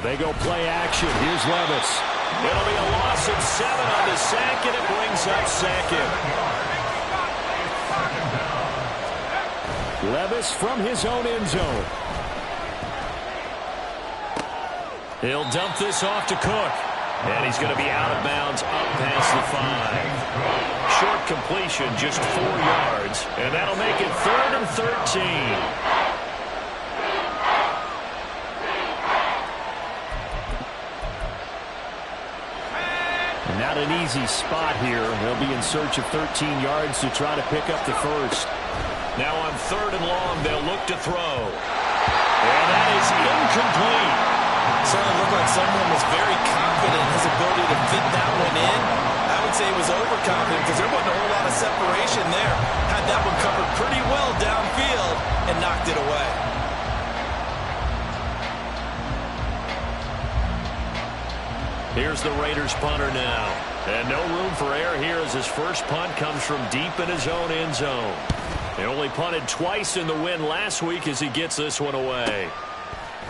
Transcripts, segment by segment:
They go play action. Here's Levis. It'll be a loss of 7 on the sack, and it brings up second. Levis from his own end zone. He'll dump this off to Cook. And he's going to be out of bounds up past the 5. Short completion, just 4 yards. And that'll make it 3rd and 13. Not an easy spot here. They'll be in search of 13 yards to try to pick up the first. Now on 3rd and long, they'll look to throw. And that is incomplete. Certainly looked like someone was very confident in his ability to fit that one in. I would say he was overconfident because there wasn't a whole lot of separation there. Had that one covered pretty well downfield and knocked it away. Here's the Raiders punter now. And no room for error here as his first punt comes from deep in his own end zone. He only punted twice in the win last week as he gets this one away.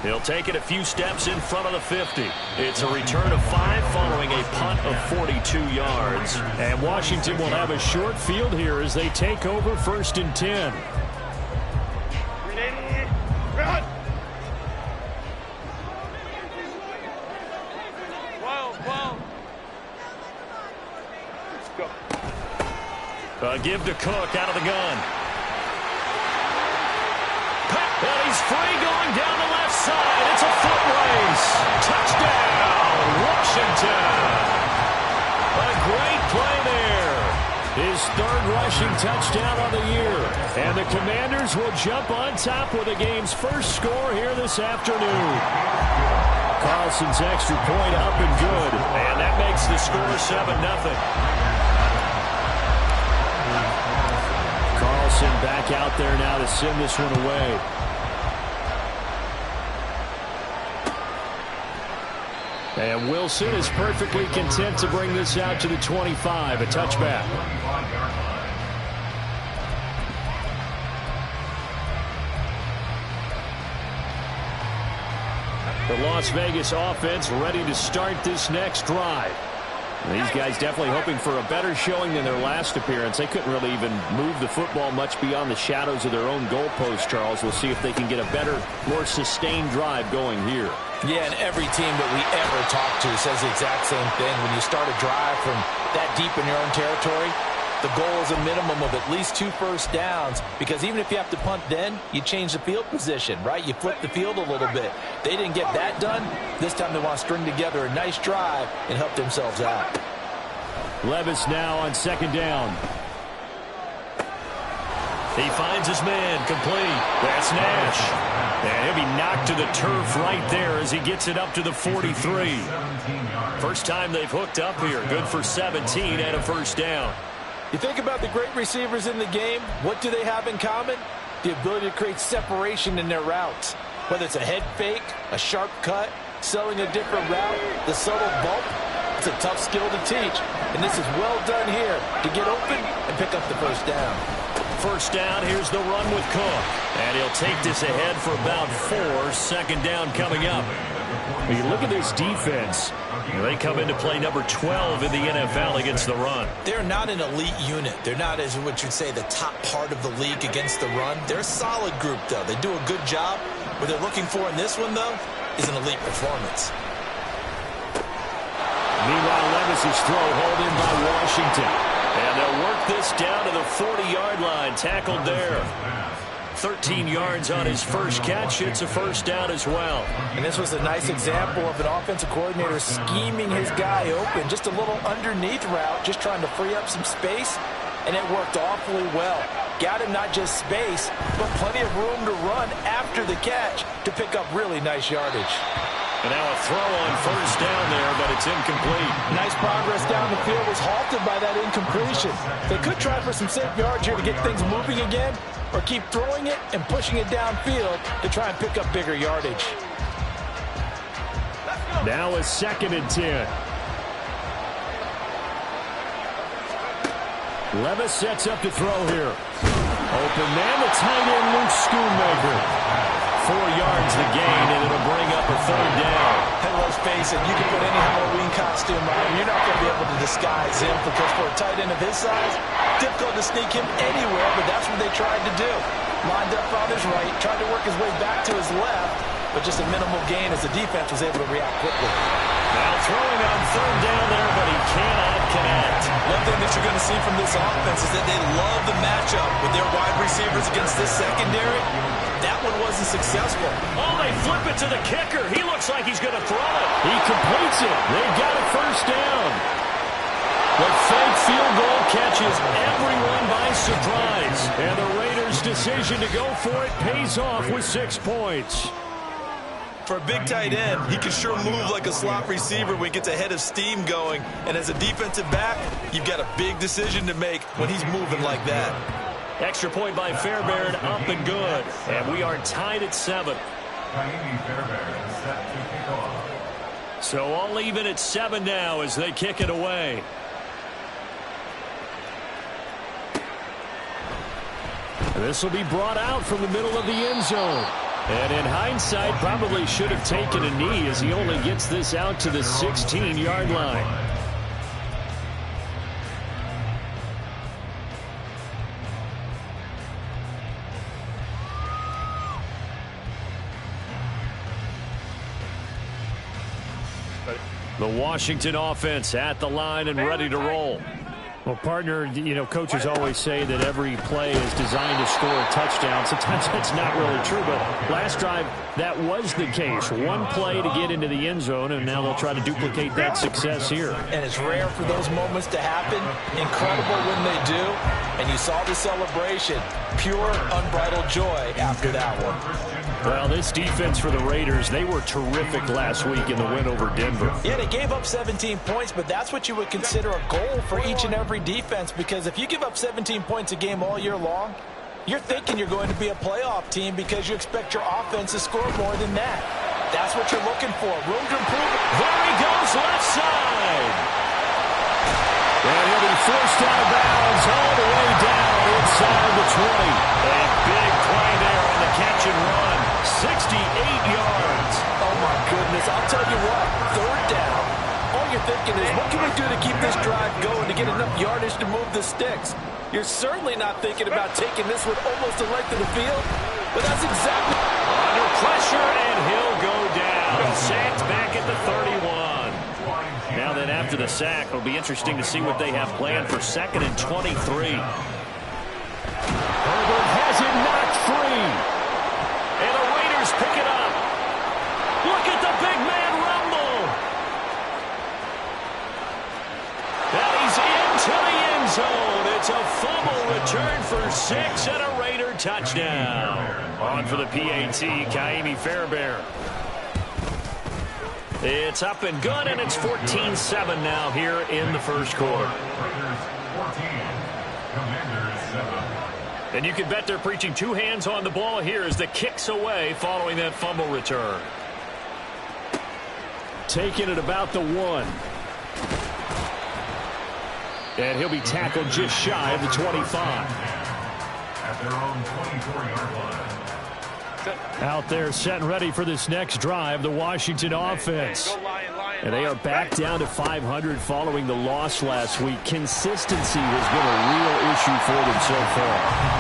He'll take it a few steps in front of the 50. It's a return of 5 following a punt of 42 yards. And Washington will have a short field here as they take over 1st and 10. Run! Let's go. Give to Cook out of the gun. And he's free going down the left side. It's a foot race. Touchdown, Washington. A great play there. His 3rd rushing touchdown on the year. And the Commanders will jump on top with the game's first score here this afternoon. Carlson's extra point up and good. And that makes the score 7-0. Carlson back out there now to send this one away. And Wilson is perfectly content to bring this out to the 25, a touchback. The Las Vegas offense ready to start this next drive. These guys definitely hoping for a better showing than their last appearance. They couldn't really even move the football much beyond the shadows of their own goalpost, Charles. We'll see if they can get a better, more sustained drive going here. Yeah, and every team that we ever talk to says the exact same thing. When you start a drive from that deep in your own territory, the goal is a minimum of at least 2 first downs, because even if you have to punt then, you change the field position, right? You flip the field a little bit. They didn't get that done. This time they want to string together a nice drive and help themselves out. Levis now on 2nd down. He finds his man, complete. That's Nash. And he'll be knocked to the turf right there as he gets it up to the 43. First time they've hooked up here. Good for 17 and a first down. You think about the great receivers in the game, what do they have in common? The ability to create separation in their routes. Whether it's a head fake, a sharp cut, selling a different route, the subtle bump, it's a tough skill to teach. And this is well done here to get open and pick up the first down. First down, here's the run with Cook. And he'll take this ahead for about 4. 2nd down coming up. When you look at this defense, they come into play number 12 in the NFL against the run. They're not an elite unit. They're not, as what you'd say, the top part of the league against the run. They're a solid group, though. They do a good job. What they're looking for in this one, though, is an elite performance. Meanwhile, Levis's throw hauled in by Washington. And they'll work this down to the 40-yard line. Tackled there. 13 yards on his first catch. It's a first down as well. And this was a nice example of an offensive coordinator scheming his guy open. Just a little underneath route, just trying to free up some space. And it worked awfully well. Got him not just space, but plenty of room to run after the catch to pick up really nice yardage. And now a throw on first down there, but it's incomplete. Nice progress down the field was halted by that incompletion. They could try for some safe yards here to get things moving again, or keep throwing it and pushing it downfield to try and pick up bigger yardage. Now a 2nd and 10. Levis sets up to throw here. Open man, the tight end, Luke Schoonmaker. yards the gain, and it'll bring up a third down. And let's face it, you can put any Halloween costume on him. You're not going to be able to disguise him because for a tight end of his size, difficult to sneak him anywhere, but that's what they tried to do. Lined up on his right, tried to work his way back to his left, but just a minimal gain as the defense was able to react quickly. Now throwing on third down there, but he cannot connect. One thing that you're going to see from this offense is that they love the matchup with their wide receivers against this secondary. That one wasn't successful. Oh, they flip it to the kicker. He looks like he's going to throw it. He completes it. They've got a first down. The fake field goal catches everyone by surprise. And the Raiders' decision to go for it pays off with 6 points. For a big tight end, he can sure move like a slot receiver when he gets a head of steam going. And as a defensive back, you've got a big decision to make when he's moving like that. Extra point by Fairbairn, up and good. And we are tied at 7. So all even at 7 now as they kick it away. This will be brought out from the middle of the end zone. And in hindsight, probably should have taken a knee as he only gets this out to the 16-yard line. The Washington offense at the line and ready to roll. Well, partner, you know, coaches always say that every play is designed to score a touchdown. Sometimes that's not really true, but last drive, that was the case. One play to get into the end zone, and now they'll try to duplicate that success here. And it's rare for those moments to happen. Incredible when they do. And you saw the celebration. Pure, unbridled joy after that one. Well, this defense for the Raiders, they were terrific last week in the win over Denver. Yeah, they gave up 17 points, but that's what you would consider a goal for each and every defense, because if you give up 17 points a game all year long, you're thinking you're going to be a playoff team because you expect your offense to score more than that. That's what you're looking for. Room to improve. There he goes, left side. And he'll be forced out of bounds all the way down inside the 20. A big play there on the catch and run. 68 yards. Oh, my goodness. I'll tell you what, third down. All you're thinking is, what can we do to keep this drive going to get enough yardage to move the sticks? You're certainly not thinking about taking this one almost the length of the field, but that's exactly... Under pressure, and he'll go down. Sacked back at the 31. Now then, after the sack, it'll be interesting to see what they have planned for 2nd and 23. Herbert has it knocked free. And the Raiders pick it up. Look at the big man rumble. And he's into the end zone. It's a fumble return for 6 and a Raider touchdown. On for the PAT, Kaimi Fairbairn. It's up and good, and it's 14-7 now here in the first quarter. And you can bet they're preaching 2 hands on the ball here as the kick's away following that fumble return. Taking it about the 1. And he'll be tackled just shy of the 25. At their own 24-yard line. Out there set and ready for this next drive, the Washington offense. And they are back down to 500 following the loss last week. Consistency has been a real issue for them so far.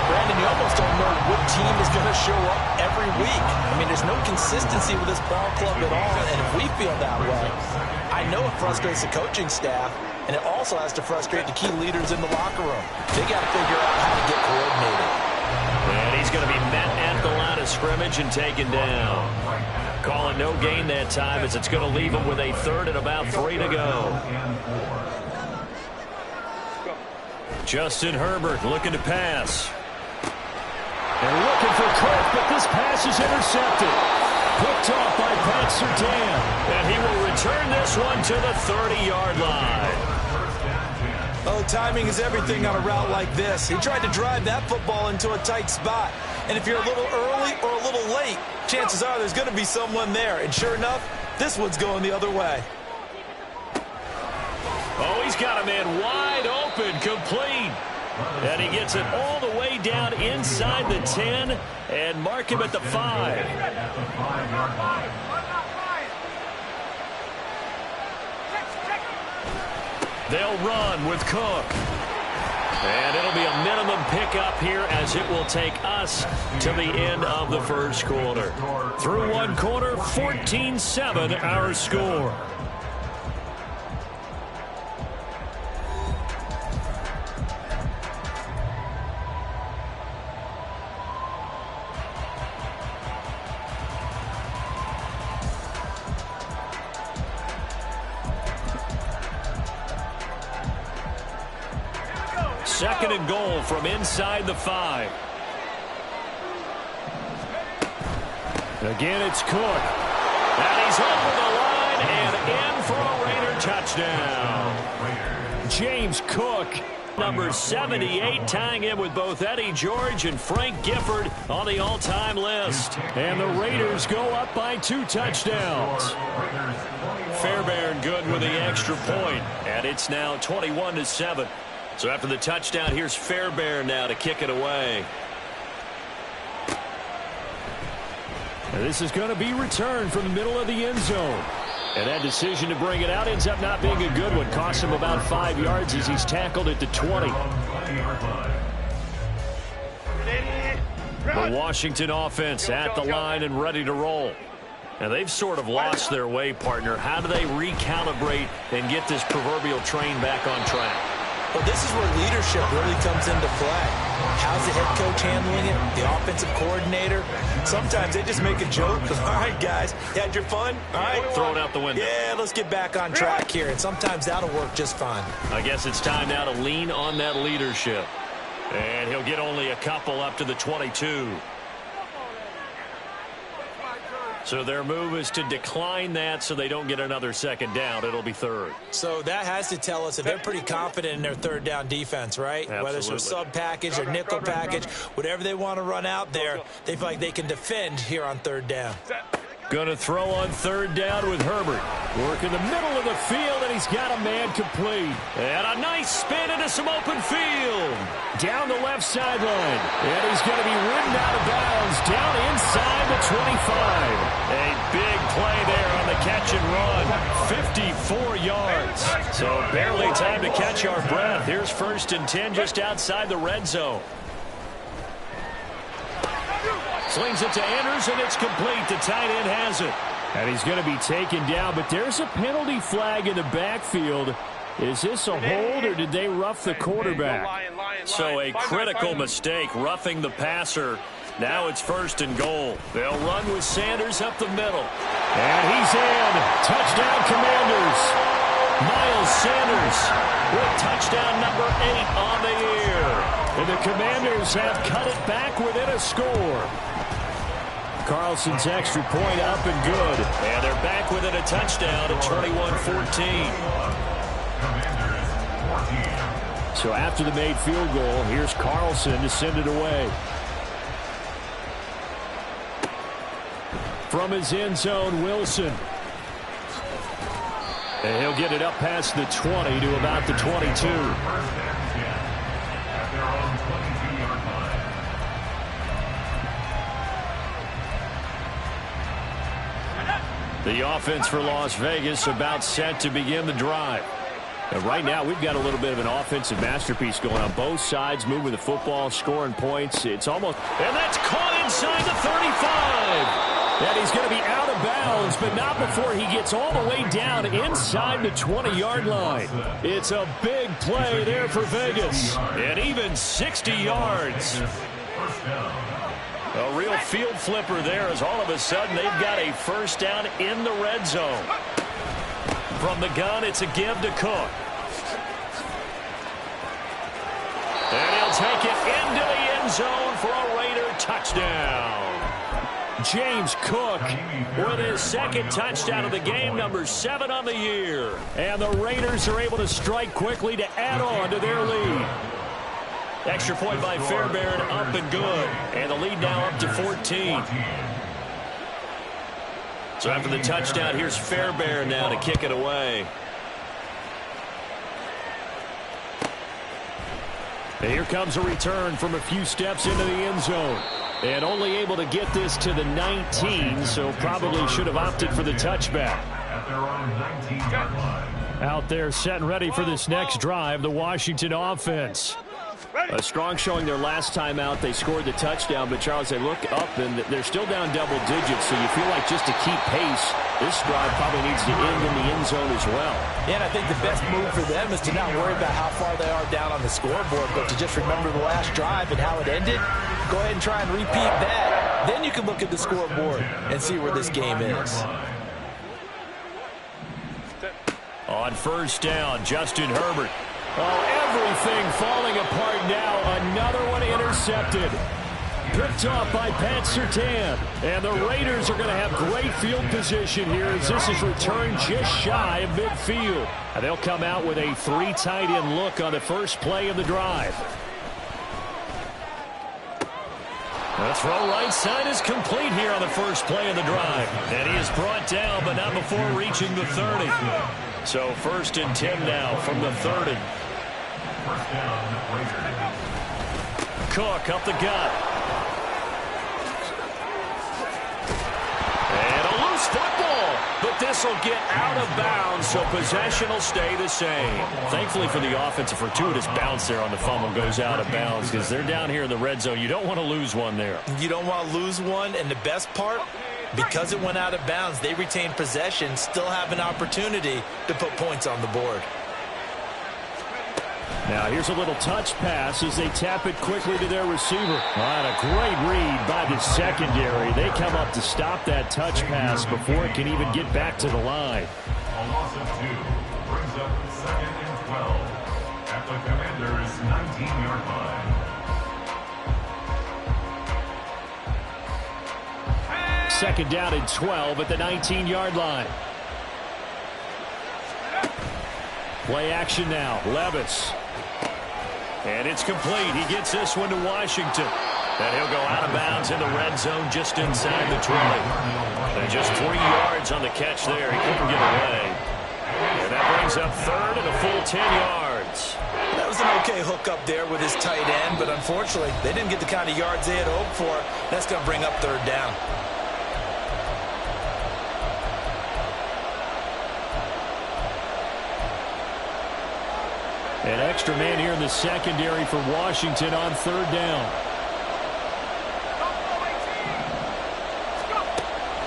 Brandon, you almost don't know what team is going to show up every week. I mean, there's no consistency with this ball club at all, and if we feel that way, I know it frustrates the coaching staff, and it also has to frustrate the key leaders in the locker room. They got to figure out how to get coordinated. And he's going to be met at the line of scrimmage and taken down. Calling no gain that time as it's going to leave him with a 3rd and about 3 to go. Justin Herbert looking to pass. And looking for Cook, but this pass is intercepted. Picked off by Pat Surtain. And he will return this one to the 30-yard line. Oh, timing is everything on a route like this. He tried to drive that football into a tight spot. And if you're a little early or a little late, chances are there's going to be someone there. And sure enough, this one's going the other way. Oh, he's got a man wide open, complete. And he gets it all the way down inside the 10 and mark him at the 5. They'll run with Cook. And it'll be a minimum pickup here as it will take us to the end of the first quarter. Through one quarter, 14-7 our score. Second and goal from inside the 5. Again, it's Cook. And he's over the line and in for a Raider touchdown. James Cook, number 78, tying in with both Eddie George and Frank Gifford on the all-time list. And the Raiders go up by 2 touchdowns. Fairbairn good with the extra point, and it's now 21-7. So after the touchdown, here's Fairbairn now to kick it away. And this is going to be returned from the middle of the end zone. And that decision to bring it out ends up not being a good one. Cost him about 5 yards as he's tackled at the 20. The Washington offense at the line and ready to roll. And they've sort of lost their way, partner. How do they recalibrate and get this proverbial train back on track? Well, this is where leadership really comes into play. How's the head coach handling it? The offensive coordinator? Sometimes they just make a joke. All right, guys, you had your fun? All right. Throw it out the window. Yeah, let's get back on track here. And sometimes that'll work just fine. I guess it's time now to lean on that leadership. And he'll get only a couple up to the 22. So their move is to decline that so they don't get another second down. It'll be third. So that has to tell us that they're pretty confident in their third down defense, right? Absolutely. Whether it's a sub package or nickel package, whatever they want to run out there, they feel like they can defend here on third down. Going to throw on third down with Herbert. Work in the middle of the field, and he's got a man complete. And a nice spin into some open field. Down the left sideline. And he's going to be ridden out of bounds down inside the 25. A big play there on the catch and run. 54 yards. So barely time to catch our breath. Here's first and 10 just outside the red zone. Slings it to Anders, and it's complete. The tight end has it. And he's going to be taken down, but there's a penalty flag in the backfield. Is this a hold, or did they rough the quarterback? So a critical mistake, roughing the passer. Now it's first and goal. They'll run with Sanders up the middle. And he's in. Touchdown, Commanders. Miles Sanders with touchdown number 8 on the year. And the Commanders have cut it back within a score. Carlson's extra point up and good. And they're back within a touchdown at 21-14. So after the made field goal, here's Carlson to send it away. From his end zone, Wilson. And he'll get it up past the 20 to about the 22. The offense for Las Vegas about set to begin the drive. And right now, we've got a little bit of an offensive masterpiece going on both sides, moving the football, scoring points. It's almost... And that's caught inside the 35. And he's going to be out of bounds, but not before he gets all the way down inside the 20-yard line. It's a big play there for Vegas. And even 60 yards. A real field flipper there as all of a sudden they've got a first down in the red zone. From the gun, it's a give to Cook. And he'll take it into the end zone for a Raider touchdown. James Cook with his second touchdown of the game, number 7 on the year. And the Raiders are able to strike quickly to add on to their lead. Extra point by Fairbairn, up and good. And the lead now up to 14. So after the touchdown, here's Fairbairn now to kick it away. Here comes a return from a few steps into the end zone. And only able to get this to the 19, so probably should have opted for the touchback. Out there set and ready for this next drive, the Washington offense. A strong showing their last time out. They scored the touchdown, but Charles, they look up and they're still down double digits, so you feel like just to keep pace, this drive probably needs to end in the end zone as well. Yeah, and I think the best move for them is to not worry about how far they are down on the scoreboard, but to just remember the last drive and how it ended. Go ahead and try and repeat that. Then you can look at the scoreboard and see where this game is. On first down, Justin Herbert. Oh, everything falling apart now. Another one intercepted. Picked off by Pat Surtain. And the Raiders are going to have great field position here as this is returned just shy of midfield. And they'll come out with a 3 tight end look on the first play of the drive. The throw right side is complete here on the first play of the drive. And he is brought down, but not before reaching the 30. So first and 10 now from the 30. Cook up the gut. And a loose football. But this will get out of bounds, so possession will stay the same. Thankfully for the offense, a fortuitous bounce there on the fumble goes out of bounds because they're down here in the red zone. You don't want to lose one there. You don't want to lose one, and the best part, because it went out of bounds, they retained possession, still have an opportunity to put points on the board. Now here's a little touch pass as they tap it quickly to their receiver. And a great read by the secondary. They come up to stop that touch pass before it can even get back to the line. A loss of 2 brings up 2nd and 12 at the Commanders' 19-yard line. Second down and 12 at the 19-yard line. Play action now. Levis. And it's complete. He gets this one to Washington. And he'll go out of bounds in the red zone just inside the 20. And just 3 yards on the catch there. He couldn't get away. And that brings up third and a full 10 yards. That was an okay hook up there with his tight end, but unfortunately, they didn't get the kind of yards they had hoped for. That's going to bring up third down. An extra man here in the secondary for Washington on third down.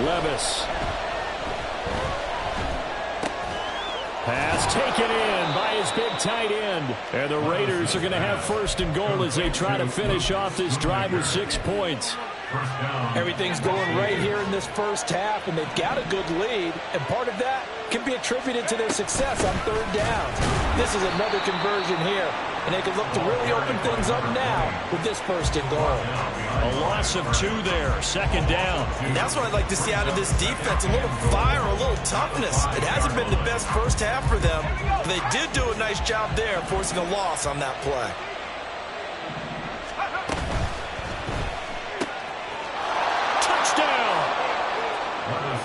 Levis. Pass taken in by his big tight end. And the Raiders are going to have first and goal as they try to finish off this drive with 6 points. Everything's going right here in this first half, and they've got a good lead, and part of that can be attributed to their success on third downs. This is another conversion here, and they can look to really open things up now with this first and goal. A loss of 2 there, second down. And that's what I'd like to see out of this defense, a little fire, a little toughness. It hasn't been the best first half for them. They did do a nice job there, forcing a loss on that play.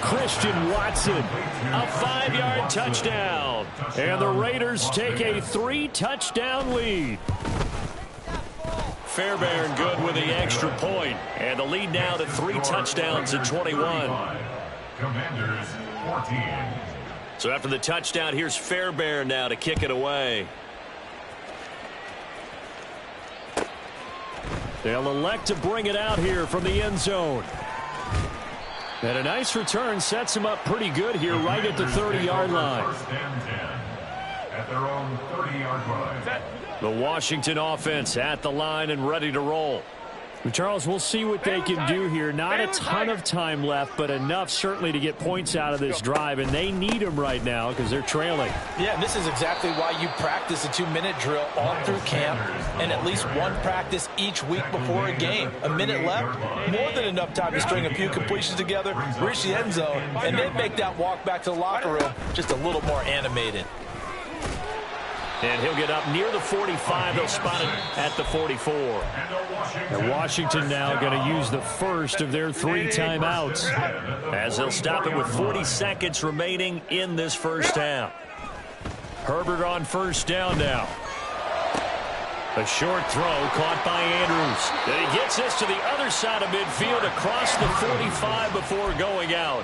Christian Watson, a 5-yard touchdown. And the Raiders take a 3-touchdown lead. Fairbairn good with the extra point. And the lead now to 3 touchdowns at 21. Commanders 14. So after the touchdown, here's Fairbairn now to kick it away. They'll elect to bring it out here from the end zone. And a nice return sets him up pretty good here right at the 30-yard line. First and 10 at their own 30-yard line. The Washington offense at the line and ready to roll. Charles, we'll see what they can do here. Not a ton of time left, but enough certainly to get points out of this drive, and they need them right now because they're trailing. Yeah, and this is exactly why you practice a 2-minute drill all through camp and at least one practice each week before a game. A minute left, more than enough time to string a few completions together, reach the end zone, and then make that walk back to the locker room just a little more animated. And he'll get up near the 45. They'll spot it at the 44. And Washington now going to use the first of their 3 timeouts as they'll stop it with 40 seconds remaining in this first half. Herbert on first down now. A short throw caught by Andrews. And he gets this to the other side of midfield across the 45 before going out.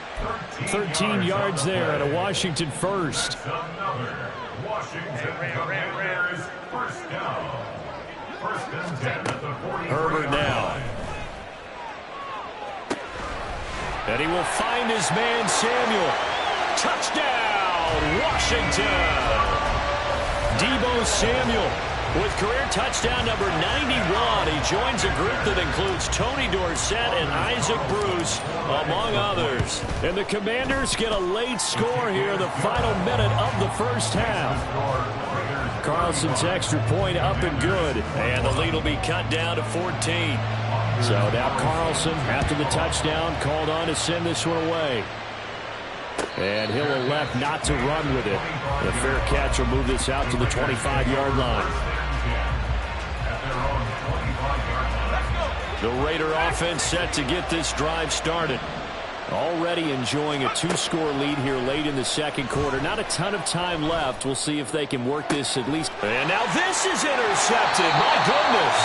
13 yards there at a Washington first. Herbert now. And he will find his man Samuel. Touchdown, Washington. Deebo Samuel with career touchdown number 91. He joins a group that includes Tony Dorsett and Isaac Bruce, among others. And the Commanders get a late score here in the final minute of the first half. Carlson's extra point up and good. And the lead will be cut down to 14. So now Carlson, after the touchdown, called on to send this one away. And he'll elect not to run with it. The fair catch will move this out to the 25-yard line. The Raider offense set to get this drive started. Already enjoying a 2-score lead here late in the second quarter. Not a ton of time left. We'll see if they can work this at least. And now this is intercepted. My goodness.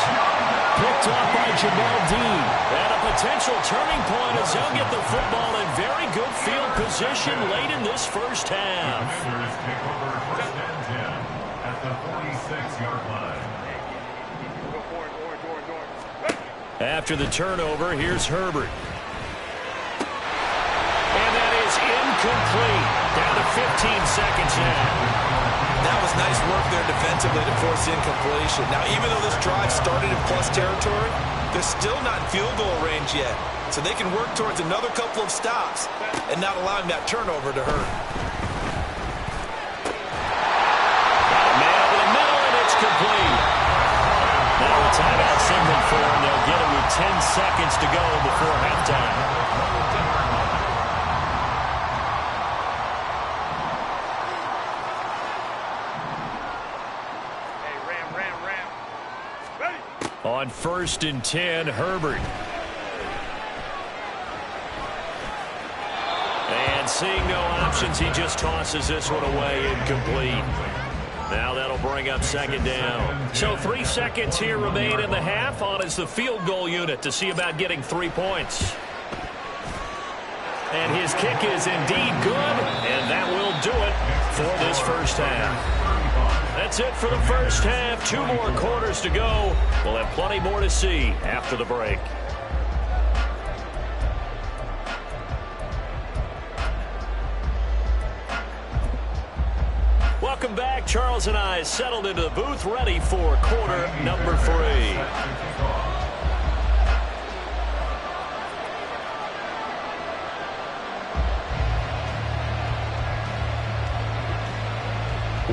Picked off by Jamel Dean. And a potential turning point as they'll get the football in very good field position late in this first half. At the 46-yard line. After the turnover, here's Herbert. And that is incomplete. Down to 15 seconds now. That was nice work there defensively to force incompletion. Now, even though this drive started in plus territory, they're still not in field goal range yet. So they can work towards another couple of stops and not allowing that turnover to hurt. Man over the middle, and it's complete. Now a timeout signal for them. They'll get it with 10 seconds to go before halftime. On 1st and 10, Herbert. And seeing no options, he just tosses this one away, incomplete. Now that'll bring up 2nd down. So 3 seconds here remain in the half. On is the field goal unit to see about getting 3 points. And his kick is indeed good, and that will do it for this first half. That's it for the first half. 2 more quarters to go. We'll have plenty more to see after the break. Welcome back. Charles and I settled into the booth, ready for quarter number 3.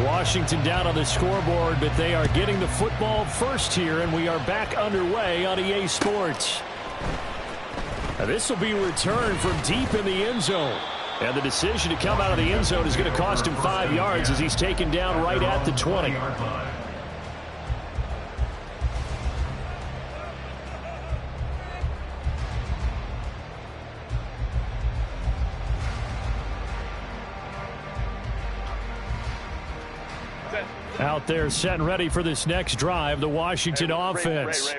Washington down on the scoreboard, but they are getting the football first here, and we are back underway on EA Sports. This will be returned from deep in the end zone. And the decision to come out of the end zone is going to cost him 5 yards as he's taken down right at the 20. Out there set and ready for this next drive, the Washington offense.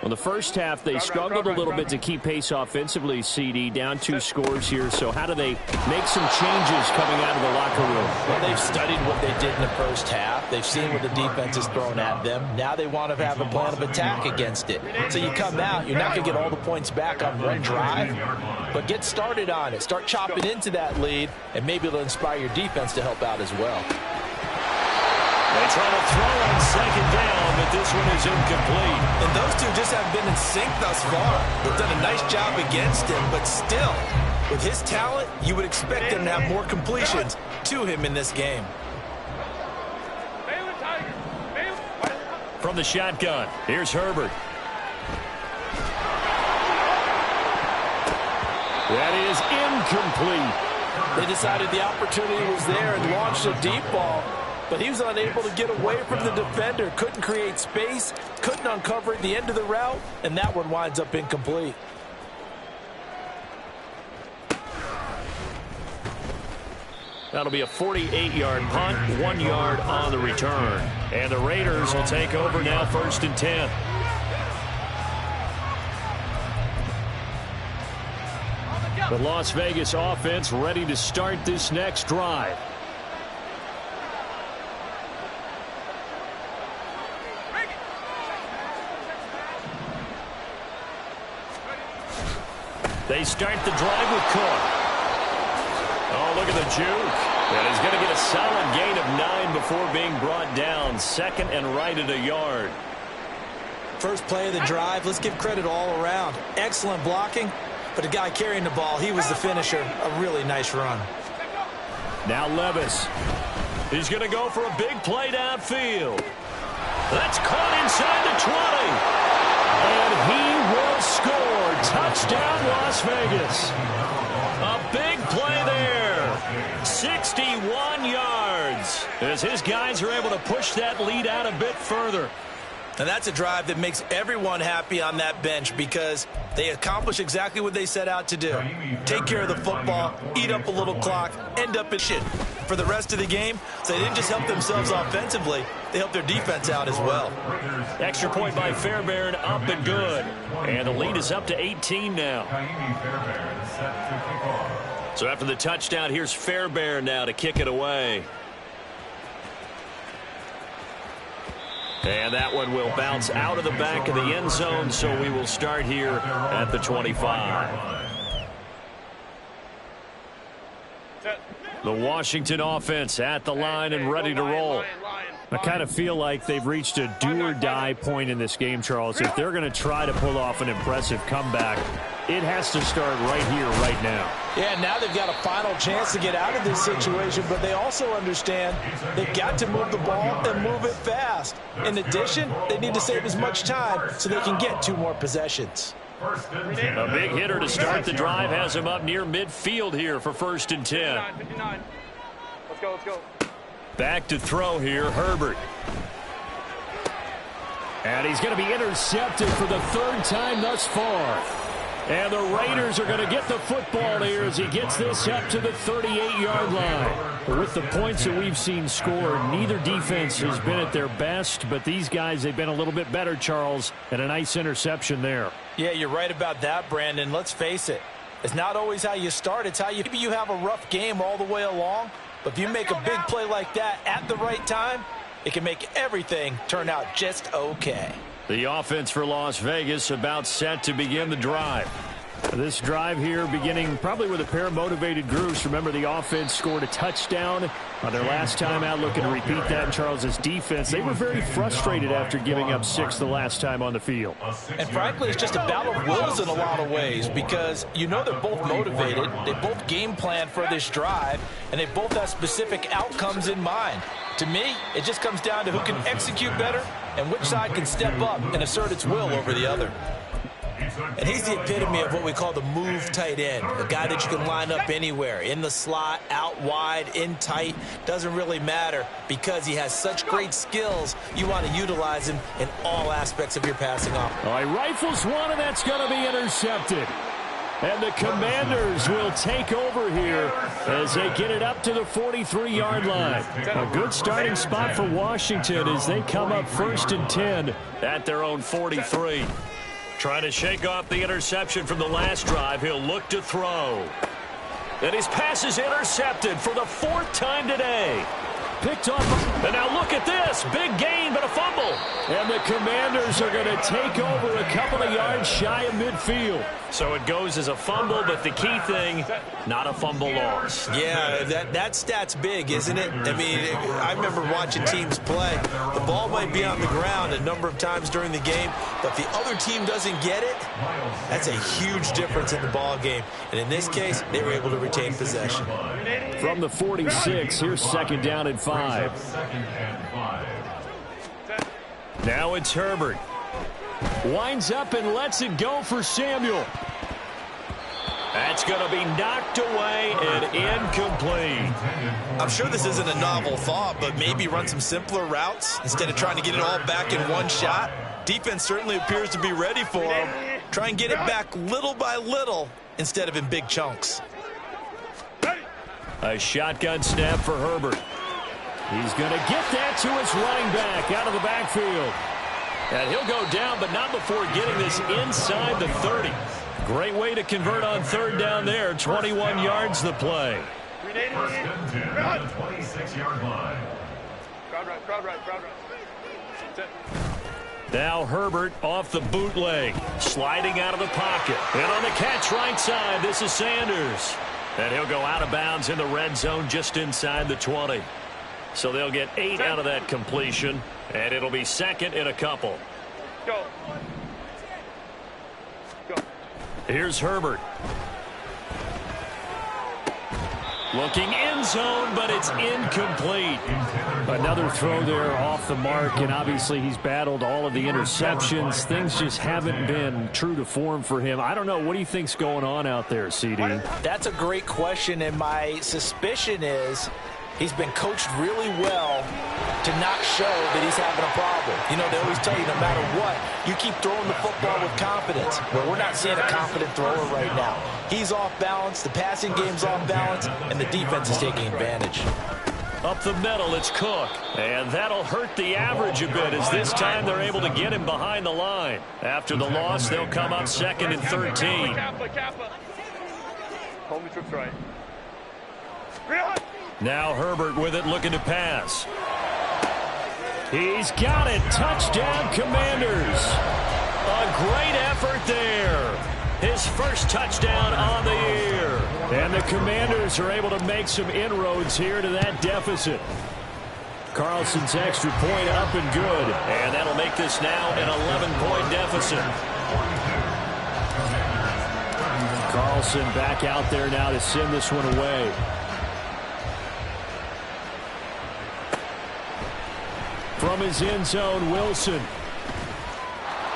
Well, the first half, they struggled a little bit to keep pace offensively, CD, down 2 scores here. So how do they make some changes coming out of the locker room? Well, they've studied what they did in the first half. They've seen what the defense is throwing at them. Now they want to have a plan of attack against it. So you come out, you're not going to get all the points back on one drive, but get started on it. Start chopping into that lead, and maybe it'll inspire your defense to help out as well. They try to throw on 2nd down, but this one is incomplete. And those two just haven't been in sync thus far. They've done a nice job against him, but still, with his talent, you would expect him to have more completions to him in this game. From the shotgun, here's Herbert. That is incomplete. They decided the opportunity was there and launched a deep ball, but he was unable to get away from the defender. Couldn't create space, couldn't uncover at the end of the route, and that one winds up incomplete. That'll be a 48-yard punt, 1 yard on the return. And the Raiders will take over now, 1st and 10. The Las Vegas offense ready to start this next drive. They start the drive with Cook. Oh, look at the juke. And he's going to get a solid gain of 9 before being brought down. 2nd and right at a yard. First play of the drive, let's give credit all around. Excellent blocking, but the guy carrying the ball, he was the finisher. A really nice run. Now Levis. He's going to go for a big play downfield. That's caught inside the 20. And he will score. Touchdown, Las Vegas. A big play there. 61 yards. As his guys are able to push that lead out a bit further. And that's a drive that makes everyone happy on that bench because they accomplish exactly what they set out to do. Take care of the football, eat up a little clock, end up in shit for the rest of the game. So they didn't just help themselves offensively, they helped their defense out as well. Extra point by Fairbairn, up and good. And the lead is up to 18 now. So after the touchdown, here's Fairbairn now to kick it away. And that one will bounce out of the back of the end zone, so we will start here at the 25. The Washington offense at the line and ready to roll. I kind of feel like they've reached a do-or-die point in this game, Charles. If they're going to try to pull off an impressive comeback, it has to start right here, right now. Yeah, now they've got a final chance to get out of this situation, but they also understand they've got to move the ball and move it fast. In addition, they need to save as much time so they can get 2 more possessions. A big hitter to start the drive has him up near midfield here for 1st and 10. 59. Let's go, let's go. Back to throw here, Herbert. And he's going to be intercepted for the 3rd time thus far. And the Raiders are going to get the football here as he gets this up to the 38-yard line. But with the points that we've seen scored, neither defense has been at their best, but these guys, they've been a little bit better, Charles, and a nice interception there. Yeah, you're right about that, Brandon. Let's face it. It's not always how you start. It's how maybe you have a rough game all the way along, but if you make a big play like that at the right time, it can make everything turn out just okay. The offense for Las Vegas about set to begin the drive. This drive here beginning probably with a pair of motivated groups. Remember, the offense scored a touchdown on their last time out. Looking to repeat that in Charles's defense. They were very frustrated after giving up 6 the last time on the field. And frankly, it's just a battle of wills in a lot of ways because you know they're both motivated. They both game plan for this drive, and they both have specific outcomes in mind. To me, it just comes down to who can execute better and which side can step up and assert its will over the other. And he's the epitome of what we call the move tight end, a guy that you can line up anywhere, in the slot, out wide, in tight, doesn't really matter because he has such great skills. You want to utilize him in all aspects of your passing offense. All right, rifles one, and that's going to be intercepted. And the Commanders will take over here as they get it up to the 43-yard line. A good starting spot for Washington as they come up 1st and 10 at their own 43. Trying to shake off the interception from the last drive. He'll look to throw. And his pass is intercepted for the 4th time today. Picked up. And now look at this. Big gain, but a fumble. And the Commanders are going to take over a couple of yards shy of midfield. So it goes as a fumble, but the key thing, not a fumble loss. Yeah, that stat's big, isn't it? I mean, I remember watching teams play. The ball might be on the ground a number of times during the game, but if the other team doesn't get it, that's a huge difference in the ball game. And in this case, they were able to retain possession. From the 46, here's 2nd down and 5. Now it's Herbert. Winds up and lets it go for Samuel. That's going to be knocked away and incomplete. I'm sure this isn't a novel thought, but maybe run some simpler routes instead of trying to get it all back in one shot. Defense certainly appears to be ready for him. Try and get it back little by little instead of in big chunks. A shotgun snap for Herbert. He's going to get that to his running back out of the backfield. And he'll go down, but not before getting this inside the 30. Great way to convert on third down there. 21 yards the play. First and 10 on the 26-yard line. Crowd right. That's it. Now Herbert off the bootleg. Sliding out of the pocket. And on the catch right side, this is Sanders. And he'll go out of bounds in the red zone just inside the 20. So they'll get 8 out of that completion. And it'll be second in a couple. Go. Here's Herbert. Looking end zone, but it's incomplete. Another throw there off the mark, and obviously he's battled all of the interceptions. Things just haven't been true to form for him. I don't know. What do you think's going on out there, CD? That's a great question, and my suspicion is he's been coached really well to not show that he's having a problem. You know, they always tell you no matter what, you keep throwing the football with confidence. Well, we're not seeing a confident thrower right now. He's off balance, the passing game's off balance, and the defense is taking advantage. Up the middle, it's Cook. And that'll hurt the average a bit as this time they're able to get him behind the line. After the loss, they'll come up second and 13. Hold me trips right. Now Herbert with it, looking to pass. He's got it. Touchdown, Commanders. A great effort there. His first touchdown on the year. And the Commanders are able to make some inroads here to that deficit. Carlson's extra point up and good. And that'll make this now an 11-point deficit. Carlson back out there now to send this one away. From his end zone, Wilson.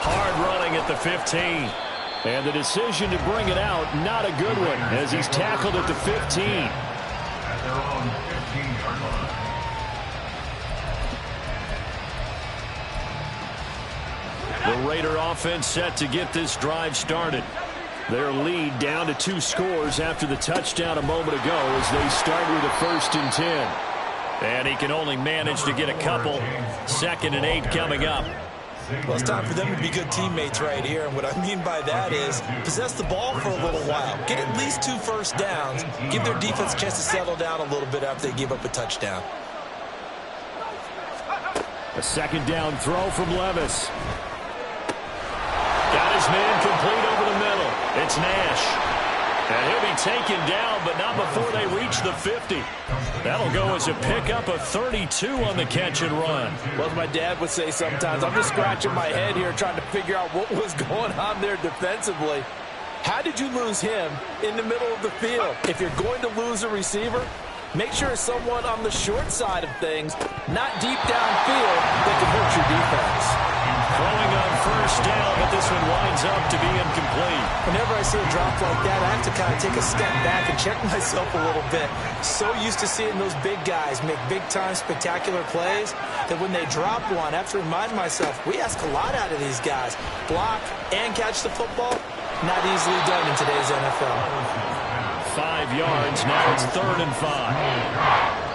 Hard running at the 15. And the decision to bring it out, not a good one, as he's tackled at the 15. At their own 15-yard line. The Raider offense set to get this drive started. Their lead down to 2 scores after the touchdown a moment ago as they start with a 1st and 10. And he can only manage to get a couple. 2nd and 8 coming up. Well, it's time for them to be good teammates right here. And what I mean by that is possess the ball for a little while. Get at least 2 first downs. Give their defense a chance to settle down a little bit after they give up a touchdown. A 2nd down throw from Levis. Got his man complete over the middle. It's Nash. And he'll be taken down, but not before they reach the 50. That'll go as a pickup of 32 on the catch and run. Well, as my dad would say sometimes, I'm just scratching my head here trying to figure out what was going on there defensively. How did you lose him in the middle of the field? If you're going to lose a receiver, make sure it's someone on the short side of things, not deep downfield, that can hurt your defense. Throwing on 1st down, but this one winds up to be incomplete. Whenever I see a drop like that, I have to kind of take a step back and check myself a little bit. So used to seeing those big guys make big-time spectacular plays that when they drop one, I have to remind myself, we ask a lot out of these guys. Block and catch the football, not easily done in today's NFL. 5 yards, now it's 3rd and 5.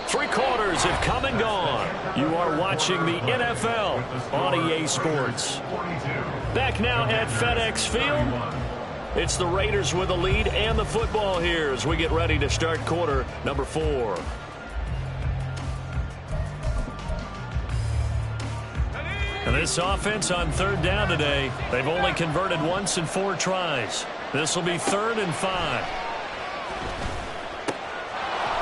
3 quarters have come and gone. You are watching the NFL on EA Sports. Back now at FedEx Field. It's the Raiders with the lead and the football here as we get ready to start quarter number 4. And this offense on 3rd down today, they've only converted once in 4 tries. This will be 3rd and 5.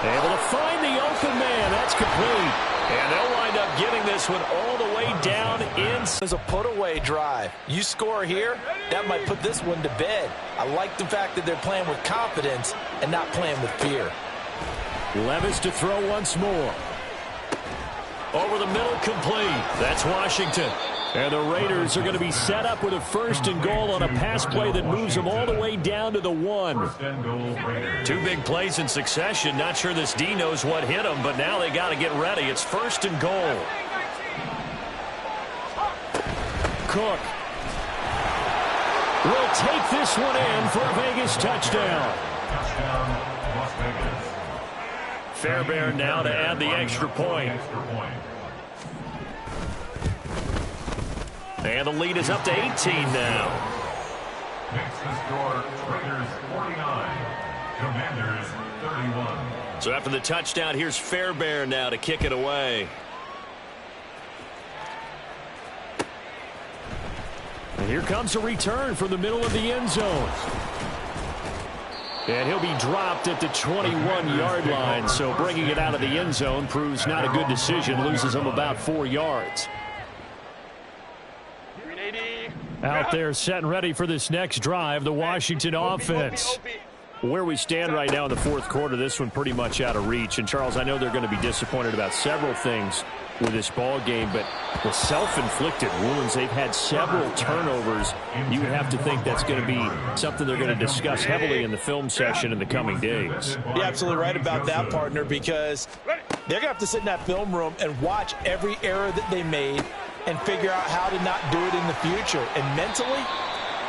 Able to find the open man. That's complete. And they'll wind up getting this one all the way down in. There's a put-away drive. You score here, that might put this one to bed. I like the fact that they're playing with confidence and not playing with fear. Levis to throw once more. Over the middle, complete. That's Washington. And the Raiders are going to be set up with a 1st and goal on a pass play that moves them all the way down to the 1. 2 big plays in succession. Not sure this D knows what hit them, but now they got to get ready. It's 1st and goal. Cook will take this one in for a Vegas touchdown. Touchdown, Las Vegas. Fairbairn now to add the extra point. And the lead is up to 18 now. Makes the score Raiders 49, Commanders 31. So after the touchdown, here's Fairbairn now to kick it away. And here comes a return from the middle of the end zone. And he'll be dropped at the 21-yard line, so bringing it out of the end zone proves not a good decision. Loses him about 4 yards. Out there set and ready for this next drive, the Washington offense. Where we stand right now in the fourth quarter, this one pretty much out of reach. And, Charles, I know they're going to be disappointed about several things with this ball game, but the self-inflicted wounds, they've had several turnovers. You would have to think that's going to be something they're going to discuss heavily in the film session in the coming days. You're absolutely right about that, partner, because they're going to have to sit in that film room and watch every error that they made and figure out how to not do it in the future. And mentally,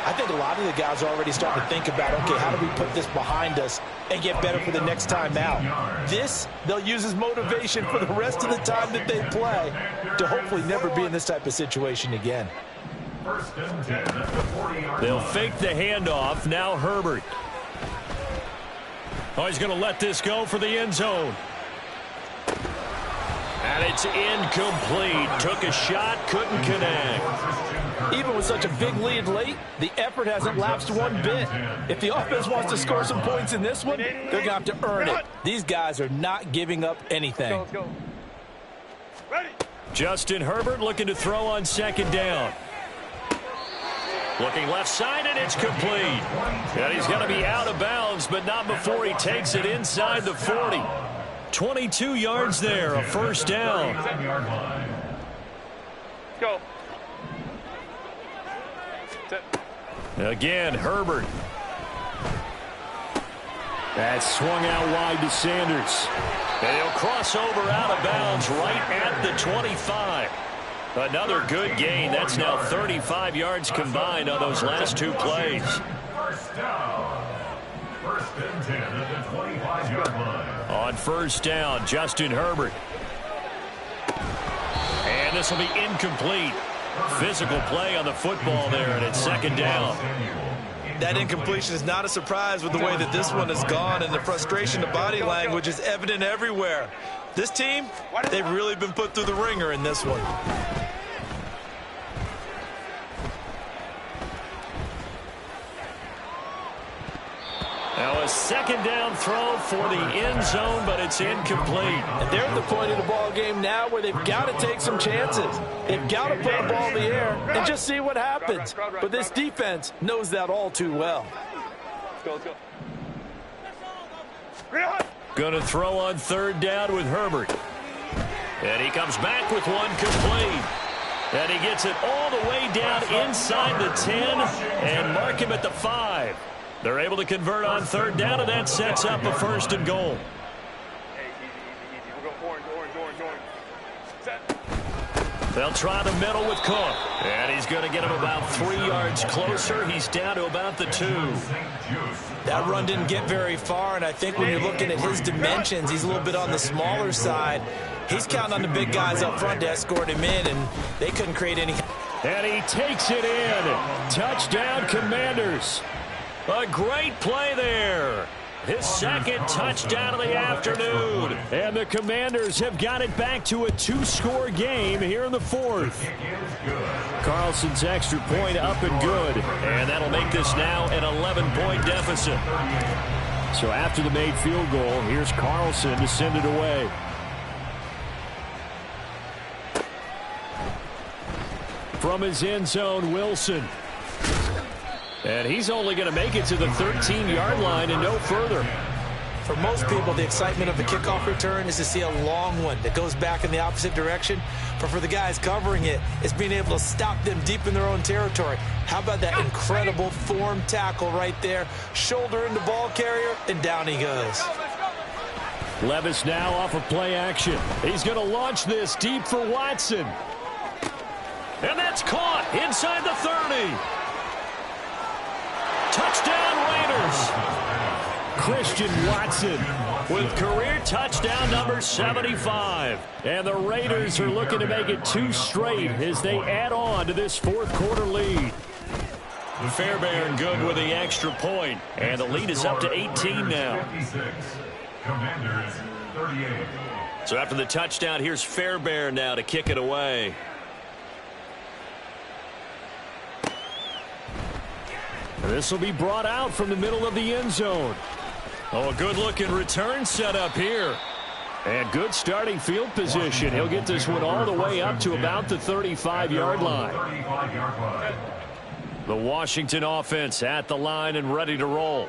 I think a lot of the guys are already starting to think about, okay, how do we put this behind us and get better for the next time out? This, they'll use as motivation for the rest of the time that they play to hopefully never be in this type of situation again. They'll fake the handoff. Now Herbert. Oh, he's going to let this go for the end zone. And it's incomplete. Took a shot, couldn't connect. Even with such a big lead late, the effort hasn't lapsed one bit. If the offense wants to score some points in this one, they're going to have to earn it. These guys are not giving up anything. Let's go. Ready. Justin Herbert looking to throw on second down. Looking left side, and it's complete. And he's going to be out of bounds, but not before he takes it inside the 40. 22 yards there, a first down. Go. Again, Herbert. That's swung out wide to Sanders. And he'll cross over out of bounds right at the 25. Another good gain. That's now 35 yards combined on those last two plays. First down. First and 10 at the 25-yard line. On first down, Justin Herbert. And this will be incomplete. Physical play on the football there, and it's second down. That incompletion is not a surprise with the way that this one has gone, and the frustration, the body language is evident everywhere. This team, they've really been put through the ringer in this one. Now a second down throw for the end zone, but it's incomplete. And they're at the point of the ball game now where they've got to take some chances. They've got to put the ball in the air and just see what happens. But this defense knows that all too well. Let's go. Going to throw on third down with Herbert. And he comes back with one complete. And he gets it all the way down inside the 10 and mark him at the 5. They're able to convert on third down, and that sets up a first and goal. Hey, easy. We're going orange. Set. They'll try the middle with Cook. And he's going to get him about 3 yards closer. He's down to about the 2. That run didn't get very far, and I think when you're looking at his dimensions, he's a little bit on the smaller side. He's counting on the big guys up front to escort him in, and they couldn't create any. And he takes it in. Touchdown, Commanders. A great play there. His second touchdown of the afternoon. And the Commanders have got it back to a 2-score game here in the fourth. Carlson's extra point up and good. And that'll make this now an 11-point deficit. So after the made field goal, here's Carlson to send it away. From his end zone, Wilson. And he's only going to make it to the 13-yard line and no further. For most people, the excitement of the kickoff return is to see a long one that goes back in the opposite direction. But for the guys covering it, it's being able to stop them deep in their own territory. How about that incredible form tackle right there? Shoulder into ball carrier, and down he goes. Levis now off of play action. He's going to launch this deep for Watson. And that's caught inside the 30. Touchdown, Raiders. Christian Watson with career touchdown number 75. And the Raiders are looking to make it 2 straight as they add on to this fourth-quarter lead. Fairbairn good with the extra point, and the lead is up to 18 now. Commanders 38. So after the touchdown, here's Fairbairn now to kick it away. This will be brought out from the middle of the end zone. Oh, a good-looking return set up here. And good starting field position. He'll get this one all the way up to about the 35-yard line. The Washington offense at the line and ready to roll.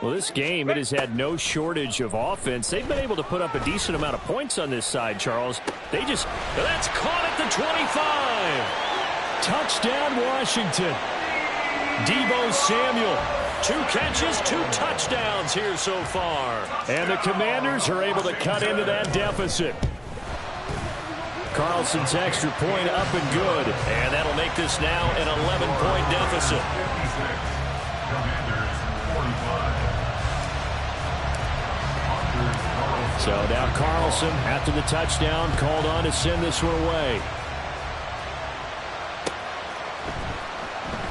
Well, this game, it has had no shortage of offense. They've been able to put up a decent amount of points on this side, Charles. That's caught at the 25. Touchdown, Washington. Deebo Samuel, 2 catches, 2 touchdowns here so far. And the Commanders are able to cut into that deficit. Carlson's extra point up and good. And that'll make this now an 11-point deficit. So now Carlson, after the touchdown, called on to send this one away.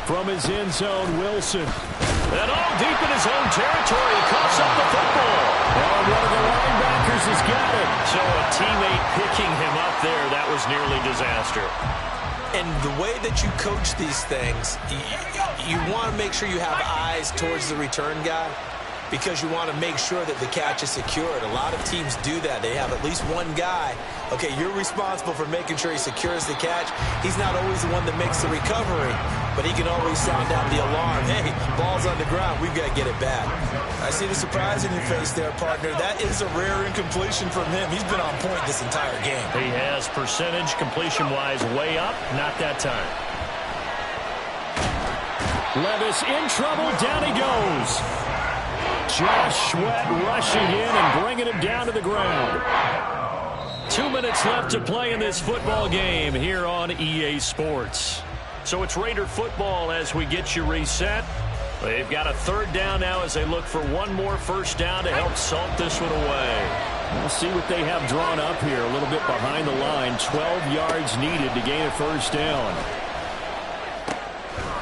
From his end zone, Wilson. And all deep in his own territory, he coughs up the football. And one of the linebackers has got it. So a teammate picking him up there, that was nearly disaster. And the way that you coach these things, you want to make sure you have eyes towards the return guy, because you want to make sure that the catch is secured. A lot of teams do that. They have at least one guy. Okay, you're responsible for making sure he secures the catch. He's not always the one that makes the recovery, but he can always sound out the alarm. Hey, ball's on the ground. We've got to get it back. I see the surprise in your face there, partner. That is a rare incompletion from him. He's been on point this entire game. He has percentage completion-wise way up. Not that time. Levis in trouble. Down he goes. Josh Sweat rushing in and bringing him down to the ground. 2 minutes left to play in this football game here on EA Sports. So it's Raider football as we get you reset. They've got a 3rd down now as they look for one more first down to help salt this one away. We'll see what they have drawn up here. A little bit behind the line. 12 yards needed to gain a first down.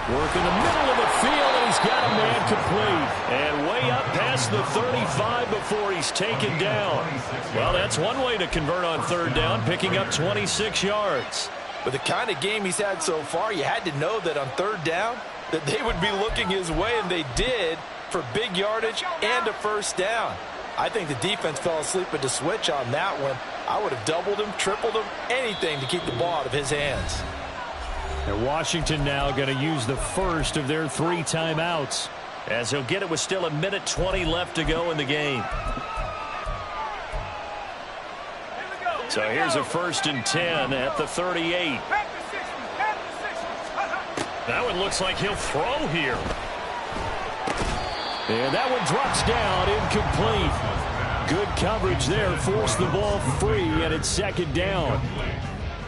Work in the middle of the field, and he's got a man complete. And way up past the 35 before he's taken down. Well, that's one way to convert on 3rd down, picking up 26 yards. With the kind of game he's had so far, you had to know that on 3rd down that they would be looking his way, and they did, for big yardage and a first down. I think the defense fell asleep at the switch on that one. I would have doubled him, tripled him, anything to keep the ball out of his hands. And Washington now going to use the first of their 3 timeouts, as he'll get it with still 1:20 left to go in the game. So here's a 1st and 10 at the 38. That one looks like he'll throw here. And that one drops down, incomplete. Good coverage there, forced the ball free, and it's 2nd down.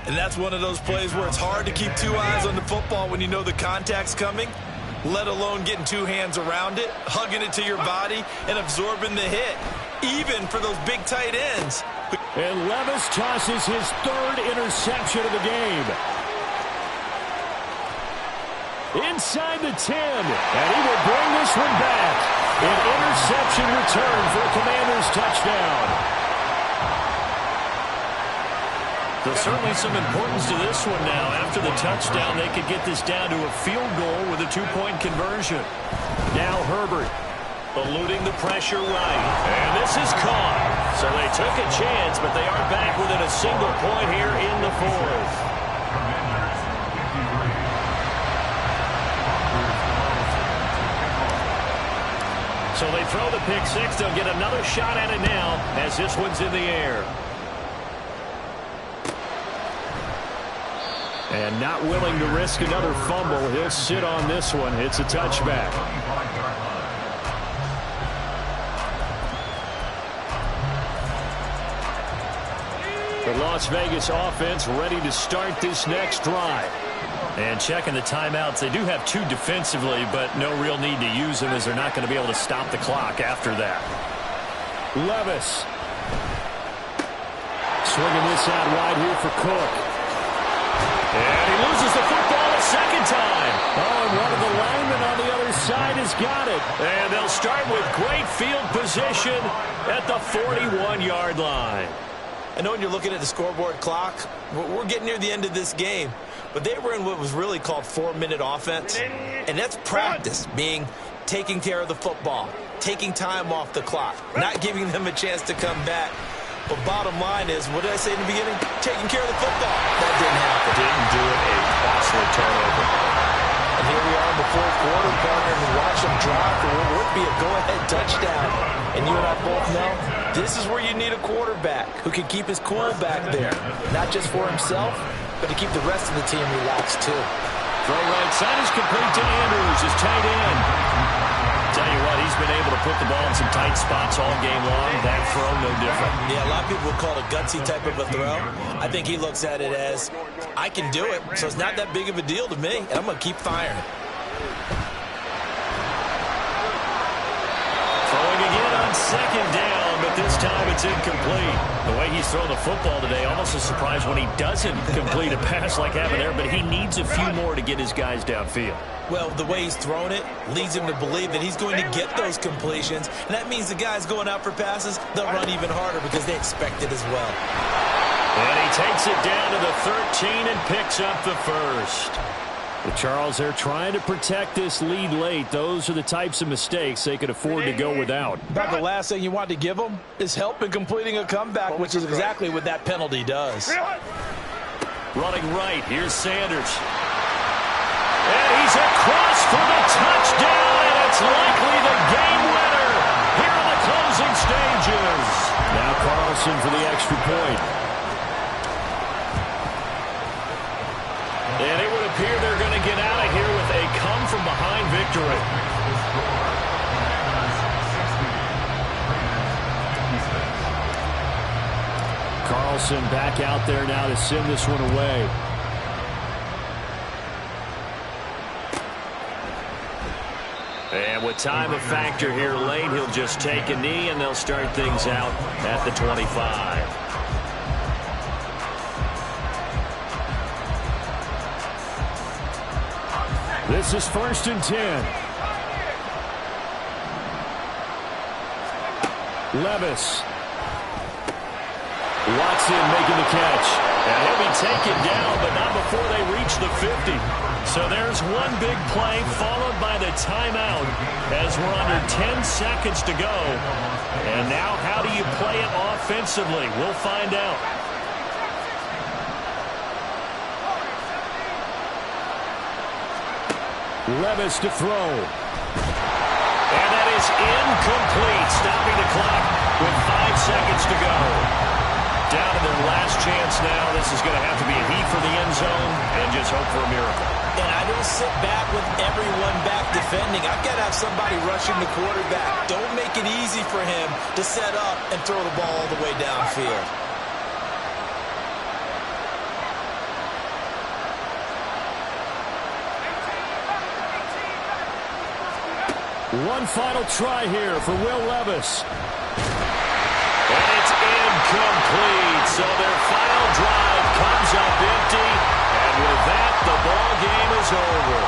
And that's one of those plays where it's hard to keep 2 eyes on the football when you know the contact's coming, let alone getting 2 hands around it, hugging it to your body, and absorbing the hit, even for those big tight ends. And Levis tosses his 3rd interception of the game. Inside the 10, and he will bring this one back. An interception return for a Commanders touchdown. There's certainly some importance to this one now. After the touchdown, they could get this down to a field goal with a 2-point conversion. Now Herbert eluding the pressure right. And this is caught. So they took a chance, but they are back within a single point here in the 4th. So they throw the pick 6. They'll get another shot at it now as this one's in the air. And not willing to risk another fumble. He'll sit on this one. It's a touchback. The Las Vegas offense ready to start this next drive. And checking the timeouts, they do have 2 defensively, but no real need to use them as they're not going to be able to stop the clock after that. Levis. Swinging this out wide here for Cook. And he loses the football a second time. Oh, and one of the linemen on the other side has got it. And they'll start with great field position at the 41-yard line. I know when you're looking at the scoreboard clock, we're getting near the end of this game. But they were in what was really called 4-minute offense. And that's practice, meaning taking care of the football, taking time off the clock, not giving them a chance to come back. But bottom line is, what did I say in the beginning? Taking care of the football. That didn't happen. Didn't do it. A costly turnover. And here we are in the fourth quarter, partner, and watch them drive for what would be a go-ahead touchdown. And you and I both know this is where you need a quarterback who can keep his cool back there, not just for himself, but to keep the rest of the team relaxed too. Throw right side is complete to Andrews, his tight end. Tell you what, he's been able to put the ball in some tight spots all game long. That throw, no different. Yeah, a lot of people would call it a gutsy type of a throw. I think he looks at it as, I can do it, so it's not that big of a deal to me, and I'm going to keep firing. Throwing again on second down, but this time it's incomplete. The way he's thrown the football today, almost a surprise when he doesn't complete a pass like having there, but he needs a few more to get his guys downfield. Well, the way he's thrown it leads him to believe that he's going to get those completions, and that means the guys going out for passes, they'll run even harder because they expect it as well. And he takes it down to the 13 and picks up the first. Well, Charles, they're trying to protect this lead late. Those are the types of mistakes they could afford to go without. About the last thing you want to give them is help in completing a comeback, which is exactly what that penalty does. Running right, here's Sanders. And he's across for the touchdown, and it's likely the game winner here in the closing stages. Now Carlson for the extra point. And it would appear they're going to get out of here with a come-from-behind victory. Carlson back out there now to send this one away. And with time a factor here late, he'll just take a knee, and they'll start things out at the 25. This is 1st and 10. Levis. Watson making the catch. And he'll be taken down, but not before they reach the 50. So there's one big play followed by the timeout as we're under 10 seconds to go. And now how do you play it offensively? We'll find out. Levis to throw. And that is incomplete, stopping the clock with 5 seconds to go. Down to their last chance now. This is going to have to be a heave for the end zone and just hope for a miracle. And I don't sit back with everyone back defending. I've got to have somebody rushing the quarterback. Don't make it easy for him to set up and throw the ball all the way downfield. One final try here for Will Levis. And it's incomplete. So their final drive comes up empty. And with that, the ball game is over.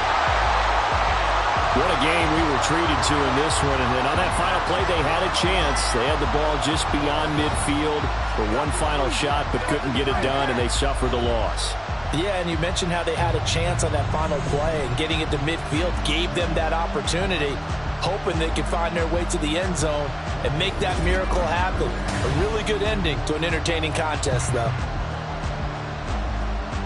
What a game we were treated to in this one. And then on that final play, they had a chance. They had the ball just beyond midfield for one final shot, but couldn't get it done, and they suffered the loss. Yeah, and you mentioned how they had a chance on that final play, and getting it to midfield gave them that opportunity, hoping they could find their way to the end zone and make that miracle happen. A really good ending to an entertaining contest, though.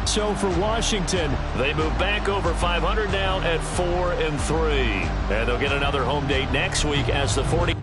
So for Washington, they move back over 500 now at 4-3. And they'll get another home date next week as the 40.